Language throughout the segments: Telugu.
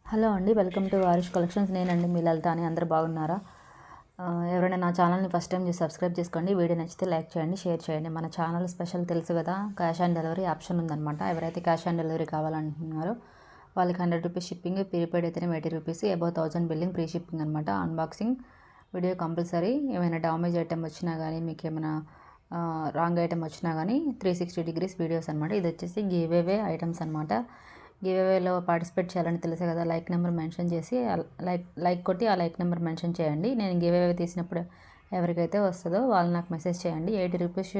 హలో అండి, వెల్కమ్ టు వారిష్ కలెక్షన్స్. నేనండి మీ లలిత. అని అందరూ బాగున్నారా? ఎవరైనా నా ఛానల్ని ఫస్ట్ టైం చూసి సబ్స్క్రైబ్ చేసుకోండి. వీడియో నచ్చితే లైక్ చేయండి, షేర్ చేయండి. మన ఛానల్ స్పెషల్ తెలుసు కదా, క్యాష్ ఆన్ డెలివరీ ఆప్షన్ ఉందన్నమాట. ఎవరైతే క్యాష్ ఆన్ డెలివరీ కావాలంటున్నారో వాళ్ళకి 100 రూపీస్ షిప్పింగ్, ప్రీపెయిడ్ అయితేనే 80 rupees, above 1000 billing, free shipping అనమాట. Unboxing video compulsory. ఏమైనా డామేజ్ ఐటమ్ వచ్చినా కానీ, మీకు ఏమైనా రాంగ్ ఐటమ్ వచ్చినా కానీ 360 డిగ్రీస్ వీడియోస్ అనమాట. ఇది వచ్చేసి గివ్ అవే ఐటమ్స్ అనమాట. గివ్ అవేలో పార్టిసిపేట్ చేయాలని తెలుసు కదా, లైక్ నెంబర్ మెన్షన్ చేసి లైక్ కొట్టి ఆ లైక్ నెంబర్ మెన్షన్ చేయండి. నేను గివ్ అవే తీసినప్పుడు ఎవరికైతే వస్తుందో వాళ్ళు నాకు మెసేజ్ చేయండి. 80 రూపీస్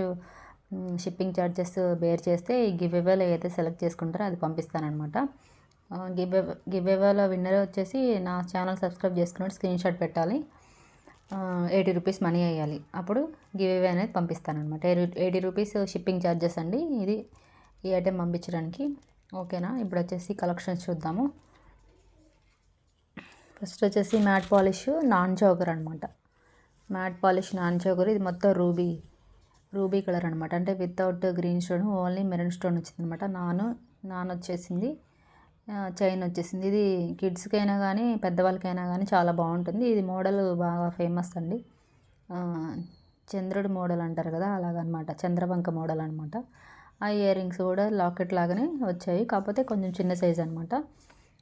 షిప్పింగ్ ఛార్జెస్ బేర్ చేస్తే ఈ గివ్ అవేలో ఏదైతే సెలెక్ట్ చేసుకుంటారో అది పంపిస్తానమాట. గివ్ అవేలో విన్నర్ వచ్చేసి నా ఛానల్ సబ్స్క్రైబ్ చేసుకున్నట్టు స్క్రీన్ షాట్ పెట్టాలి. 80 రూపీస్ మనీ వేయాలి, అప్పుడు గివ్ అవే అనేది పంపిస్తానమాట. 80 రూపీస్ షిప్పింగ్ ఛార్జెస్ అండి ఇది, ఈ ఐటెం పంపించడానికి. ఓకేనా? ఇప్పుడు వచ్చేసి కలెక్షన్స్ చూద్దాము. ఫస్ట్ వచ్చేసి మ్యాట్ పాలిష్ నాన్ చోకర్ అనమాట. Matte polish non choker. ఇది మొత్తం రూబీ కలర్ అనమాట. అంటే without green stone, only maroon stone వచ్చింది అనమాట. నాన్ వచ్చేసింది, చైన్ వచ్చేసింది. ఇది కిడ్స్కైనా కానీ పెద్దవాళ్ళకైనా కానీ చాలా బాగుంటుంది. ఇది మోడల్ బాగా ఫేమస్ అండి. చంద్రుడి మోడల్ అంటారు కదా, అలాగనమాట. చంద్రవంక మోడల్ అనమాట. ఆ ఇయర్ రింగ్స్ కూడా లాకెట్ లాగానే వచ్చాయి, కాకపోతే కొంచెం చిన్న సైజ్ అనమాట.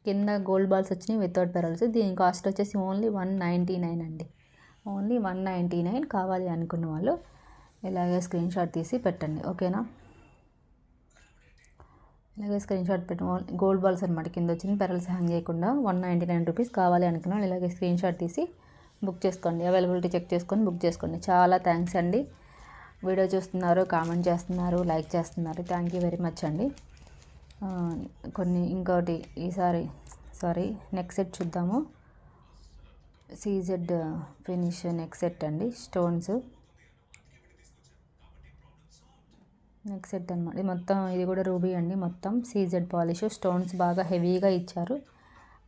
కింద గోల్డ్ బాల్స్ వచ్చినాయి వితౌట్ పెరల్స్. దీని కాస్ట్ వచ్చేసి ఓన్లీ 199 అండి. ఓన్లీ 199. కావాలి అనుకున్న వాళ్ళు ఇలాగే స్క్రీన్ షాట్ తీసి పెట్టండి. ఓకేనా? ఇలాగే స్క్రీన్ షాట్ పెట్టి గోల్డ్ బాల్స్ అనమాట కింద వచ్చింది, పెరల్స్ హ్యాంగ్ చేయకుండా. 199 రూపీస్. కావాలి అనుకున్న వాళ్ళు ఇలాగే స్క్రీన్ షాట్ తీసి బుక్ చేసుకోండి. అవైలబిలిటీ చెక్ చేసుకొని బుక్ చేసుకోండి. చాలా థ్యాంక్స్ అండి. వీడియో చూస్తున్నారు, కామెంట్ చేస్తున్నారు, లైక్ చేస్తున్నారు. థ్యాంక్ యూ వెరీ మచ్ అండి. ఇంకోటి నెక్ సెట్ చూద్దాము. సీజెడ్ ఫినిష్ నెక్ సెట్ అండి. స్టోన్స్ నెక్ సెట్ అనమాట. ఇది కూడా రూబీ అండి. మొత్తం సీజెడ్ పాలిష్, స్టోన్స్ బాగా హెవీగా ఇచ్చారు.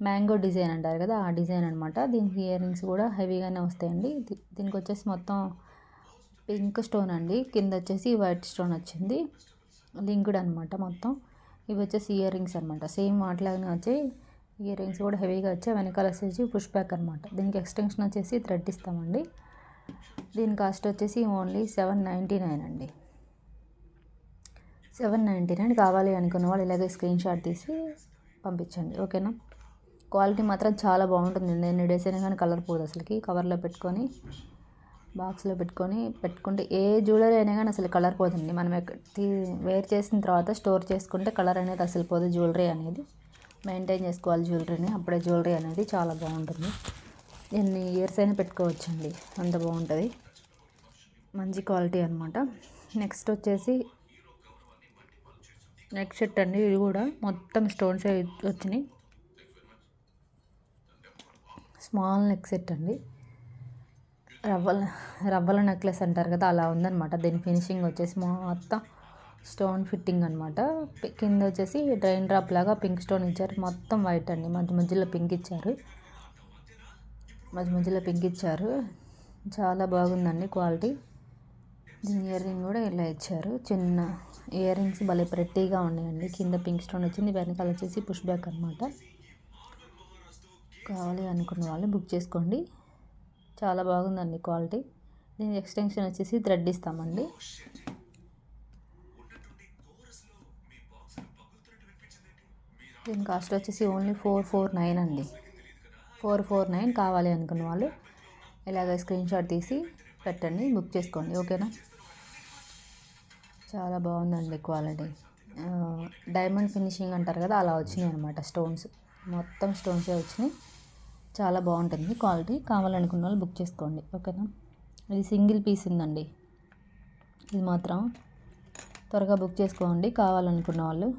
మ్యాంగో డిజైన్ అంటారు కదా, ఆ డిజైన్ అనమాట. దీనికి ఇయర్ రింగ్స్ కూడా హెవీగానే వస్తాయండి. దీనికి వచ్చేసి మొత్తం పింక్ స్టోన్ అండి, కింద వచ్చేసి వైట్ స్టోన్ వచ్చింది, లింక్డ్ అనమాట మొత్తం. ఇవి వచ్చేసి ఇయర్ రింగ్స్ అనమాట. సేమ్ వాటిలాగానే వచ్చాయి. ఇయర్ రింగ్స్ కూడా హెవీగా వచ్చాయి. వెనకాల వచ్చేసి పుష్ బ్యాక్ అనమాట. దీనికి ఎక్స్టెన్షన్ వచ్చేసి థ్రెడ్ ఇస్తామండి. దీని కాస్ట్ వచ్చేసి ఓన్లీ 799 అండి. 799. కావాలి అనుకున్న వాళ్ళు ఇలాగే స్క్రీన్ షాట్ తీసి పంపించండి. ఓకేనా? క్వాలిటీ మాత్రం చాలా బాగుంటుంది. నేను డిజైన్ కానీ కలర్ పోదు అసలుకి. కవర్లో పెట్టుకొని బాక్స్లో పెట్టుకుంటే ఏ జ్యువెలరీ అయినా కానీ అసలు కలర్ పోదండి. మనం వేర్ చేసిన తర్వాత స్టోర్ చేసుకుంటే కలర్ అనేది అసలు పోదు. జ్యువెలరీ అనేది మెయింటైన్ చేసుకోవాలి. జ్యువెలరీని అప్పుడే జ్యువెలరీ అనేది చాలా బాగుంటుంది. ఎన్ని ఇయర్స్ అయినా పెట్టుకోవచ్చండి, అంత బాగుంటుంది. మంచి క్వాలిటీ అనమాట. నెక్స్ట్ వచ్చేసి నెక్ సెట్ అండి. ఇది కూడా మొత్తం స్టోన్స్ వచ్చినాయి. స్మాల్ నెక్ సెట్ అండి. రవ్వల నెక్లెస్ అంటారు కదా, అలా ఉందన్నమాట. దీని ఫినిషింగ్ వచ్చేసి మొత్తం స్టోన్ ఫిట్టింగ్ అనమాట. కింద వచ్చేసి డ్రైన్ డ్రాప్ లాగా పింక్ స్టోన్ ఇచ్చారు. మొత్తం వైట్ అండి, మధ్యలో పింక్ ఇచ్చారు. చాలా బాగుందండి క్వాలిటీ. దీని ఇయర్ రింగ్ కూడా ఇలా ఇచ్చారు. చిన్న ఇయర్ రింగ్స్ భలే ప్రెట్టీగా ఉన్నాయండి. కింద పింక్ స్టోన్ వచ్చింది, వెనకాల వచ్చేసి పుష్ బ్యాక్ అనమాట. కావాలి అనుకున్న వాళ్ళు బుక్ చేసుకోండి. చాలా బాగుందండి క్వాలిటీ. దీని ఎక్స్టెన్షన్ వచ్చేసి థ్రెడ్ ఇస్తామండి. దీని కాస్ట్ వచ్చేసి ఓన్లీ 449 అండి. 449. కావాలి అనుకున్న వాళ్ళు ఇలాగ స్క్రీన్ షాట్ తీసి పెట్టండి, బుక్ చేసుకోండి. ఓకేనా? చాలా బాగుందండి క్వాలిటీ. డైమండ్ ఫినిషింగ్ అంటారు కదా, అలా వచ్చినాయి అనమాట. స్టోన్స్ మొత్తం స్టోన్సే వచ్చినాయి. చాలా బాగుంటుంది క్వాలిటీ. కావాలనుకున్న వాళ్ళు బుక్ చేసుకోండి. ఓకేనా? ఇది సింగిల్ పీస్ ఉందండి. ఇది మాత్రం త్వరగా బుక్ చేసుకోండి కావాలనుకున్న వాళ్ళు.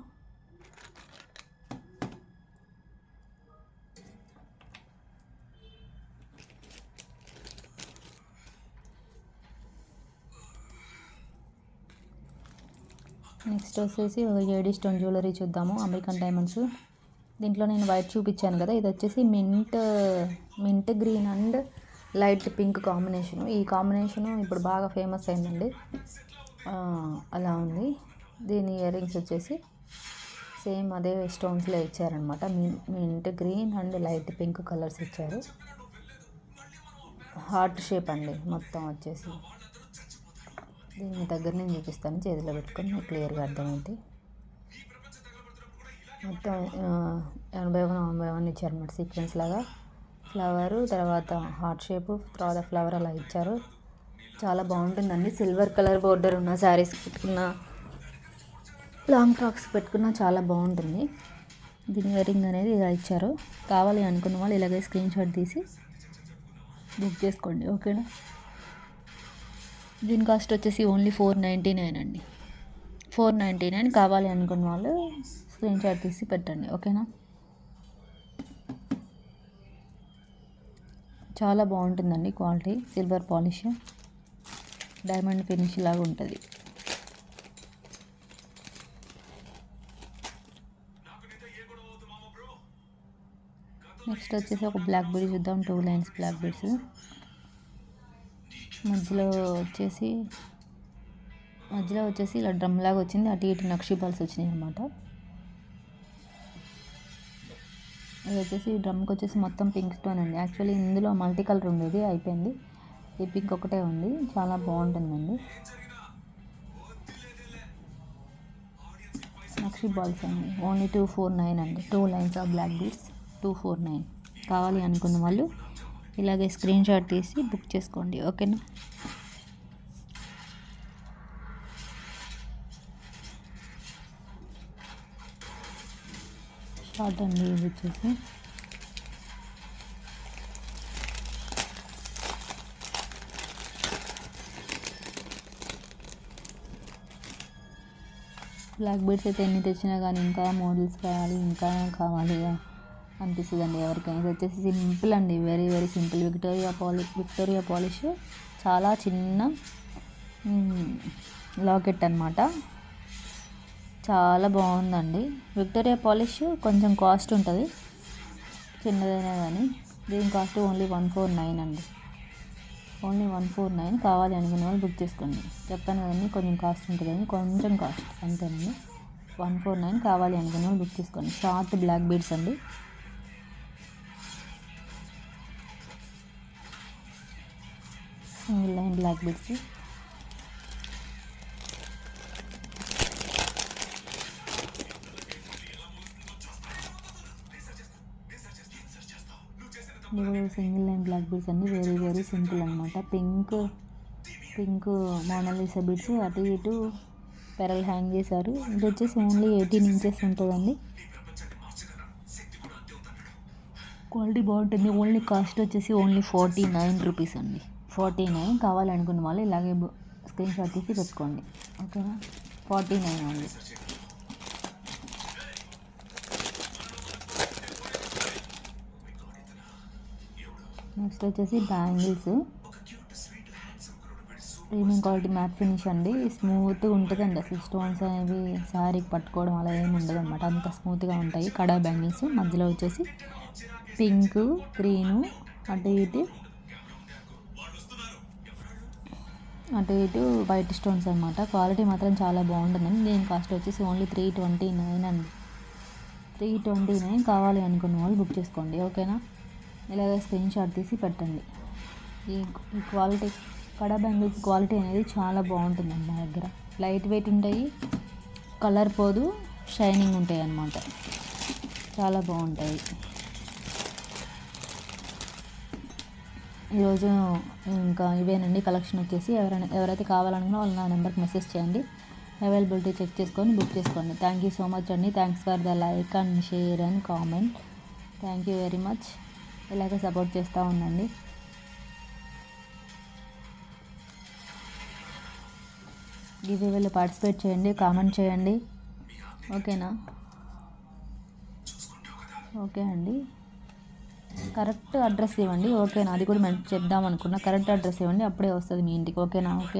నెక్స్ట్ వచ్చేసి ఏడీ స్టోన్ జ్యువెలరీ చూద్దాము. American diamonds. దీంట్లో నేను వైట్ చూపించాను కదా, ఇది వచ్చేసి mint green and light pink combination. ఈ కాంబినేషను ఇప్పుడు బాగా ఫేమస్ అయిందండి. అలా ఉంది. దీని ఇయర్ రింగ్స్ వచ్చేసి సేమ్ అదే స్టోన్స్లో ఇచ్చారనమాట. Mint green and light pink colours ఇచ్చారు. హార్ట్ షేప్ అండి మొత్తం వచ్చేసి. దీన్ని దగ్గర నుంచి చూపిస్తాను, చేతిలో పెట్టుకొని మీకు క్లియర్గా అర్థమైంది. మొత్తం 81 ఇచ్చారనమాట సీక్వెన్స్ లాగా. ఫ్లవరు, తర్వాత హార్ట్ షేపు, తర్వాత ఫ్లవర్ అలా ఇచ్చారు. చాలా బాగుంటుందండి. సిల్వర్ కలర్ బోర్డర్ ఉన్న శారీస్ పెట్టుకున్న, లాంగ్ ఫ్రాక్స్ పెట్టుకున్న చాలా బాగుంటుంది. దీని ఇయరింగ్ అనేది ఇలా ఇచ్చారు. కావాలి అనుకున్న వాళ్ళు ఇలాగే స్క్రీన్ షాట్ తీసి బుక్ చేసుకోండి, ఓకేనా. దీని కాస్ట్ వచ్చేసి ఓన్లీ 499 అండి. 499. కావాలి అనుకున్న వాళ్ళు స్క్రీన్ షాట్ తీసి పెట్టండి, ఓకేనా. చాలా బాగుంటుందండి quality. Silver polish, diamond finish లాగా ఉంటుంది. నెక్స్ట్ వచ్చేసి ఒక బ్లాక్ బీడ్ చూద్దాం. 2 లైన్స్ బ్లాక్ బీడ్స్. మధ్యలో వచ్చేసి ఇలా డ్రమ్ లాగా వచ్చింది. అటు ఇటు నక్షి బాల్స్ వచ్చినాయి అనమాట. ఇది వచ్చేసి డ్రమ్కి వచ్చేసి మొత్తం పింక్ స్టోన్ అండి. యాక్చువల్లీ ఇందులో మల్టీ కలర్ ఉండేది, అయిపోయింది. ఈ పింక్ ఒకటే ఉంది. చాలా బాగుంటుందండి. నక్షి బాల్స్ అండి. ఓన్లీ 249 అండి. 2 లైన్స్ ఆఫ్ బ్లాక్ బీడ్స్ 249. కావాలి అనుకున్న వాళ్ళు ఇలాగే స్క్రీన్ షాట్ తీసి బుక్ చేసుకోండి, ఓకేనా. షార్ట్ అండి ఇది వచ్చేసి. బ్లాక్ బీడ్స్ అయితే ఎన్ని తెచ్చినా కానీ ఇంకా మోడల్స్ కావాలి, ఇంకా కావాలి అనిపిస్తుందండి ఎవరికైనా. ఇది వచ్చేసి సింపుల్ అండి, very very simple. Victoria polish, చాలా చిన్న లాకెట్ అనమాట. చాలా బాగుందండి. విక్టోరియా పాలిష్ కొంచెం కాస్ట్ ఉంటుంది, చిన్నదైనా కానీ. దీని కాస్ట్ ఓన్లీ 149 అండి. ఓన్లీ 149. కావాలి అనుకునే వాళ్ళు బుక్ చేసుకోండి. చెప్పాను కదండి కొంచెం కాస్ట్ ఉంటుందని, కొంచెం కాస్ట్ అంతేనండి. 149. కావాలి అనుకునే వాళ్ళు బుక్ చేసుకోండి. షార్ట్ బ్లాక్ బీడ్స్ అండి. Single line black beads. ఇవి సింగిల్ లైన్ బ్లాక్ బీడ్స్ అండి. వెరీ వెరీ సింపుల్ అనమాట. పింక్ మోనాలిసా బీడ్స్ అటు ఇటు పెరల్ హ్యాంగ్ చేశారు. ఇది వచ్చేసి ఓన్లీ 18 ఇంచెస్ ఉంటుందండి. క్వాలిటీ బాగుంటుంది. ఓన్లీ కాస్ట్ వచ్చేసి ఓన్లీ 49 రూపీస్ అండి. 49. కావాలనుకున్న వాళ్ళు ఇలాగే స్క్రీన్ షాట్ తీసి పెట్టుకోండి, ఓకేనా. 49 ఓన్లీ. నెక్స్ట్ వచ్చేసి bangles. Premium quality matte finish అండి. స్మూత్గా ఉంటుందండి. అసలు స్టోన్స్ అనేవి శారీకి పట్టుకోవడం అలా ఏమి ఉండదు అనమాట. అంత స్మూత్గా ఉంటాయి. కడా బ్యాంగిల్స్. మధ్యలో వచ్చేసి పింక్, గ్రీను, అటు ఇటు వైట్ స్టోన్స్ అనమాట. క్వాలిటీ మాత్రం చాలా బాగుంటుందండి. దీని కాస్ట్ వచ్చేసి ఓన్లీ 329 అండి. 329. కావాలి అనుకున్న వాళ్ళు బుక్ చేసుకోండి, ఓకేనా. ఇలాగ స్క్రీన్ షాట్ తీసి పెట్టండి. ఈ క్వాలిటీ కడా బ్యాంగిల్స్ క్వాలిటీ అనేది చాలా బాగుంటుందండి. మా దగ్గర లైట్ వెయిట్ ఉంటాయి, కలర్ పోదు, షైనింగ్ ఉంటాయి అన్నమాట. చాలా బాగుంటాయి. ఈరోజు ఇంకా ఇవేనండి కలెక్షన్ వచ్చేసి. ఎవరైతే కావాలనుకున్నా వాళ్ళు నా నెంబర్కి మెసేజ్ చేయండి. అవైలబిలిటీ చెక్ చేసుకొని బుక్ చేసుకోండి. థ్యాంక్ యూ సో మచ్ అండి. Thanks for the like and share and comment. Thank you very much. ఇలాగే సపోర్ట్ చేస్తూ ఉండండి. గివ్వేలో పార్టిసిపేట్ చేయండి, కామెంట్ చేయండి, ఓకేనా. ఓకే అండి. కరెక్ట్ అడ్రస్ ఇవ్వండి, ఓకేనా. అది కూడా చెప్దాం అనుకున్నా. కరెక్ట్ అడ్రస్ ఇవ్వండి, అప్పుడే వస్తుంది మీ ఇంటికి, ఓకేనా. ఓకే.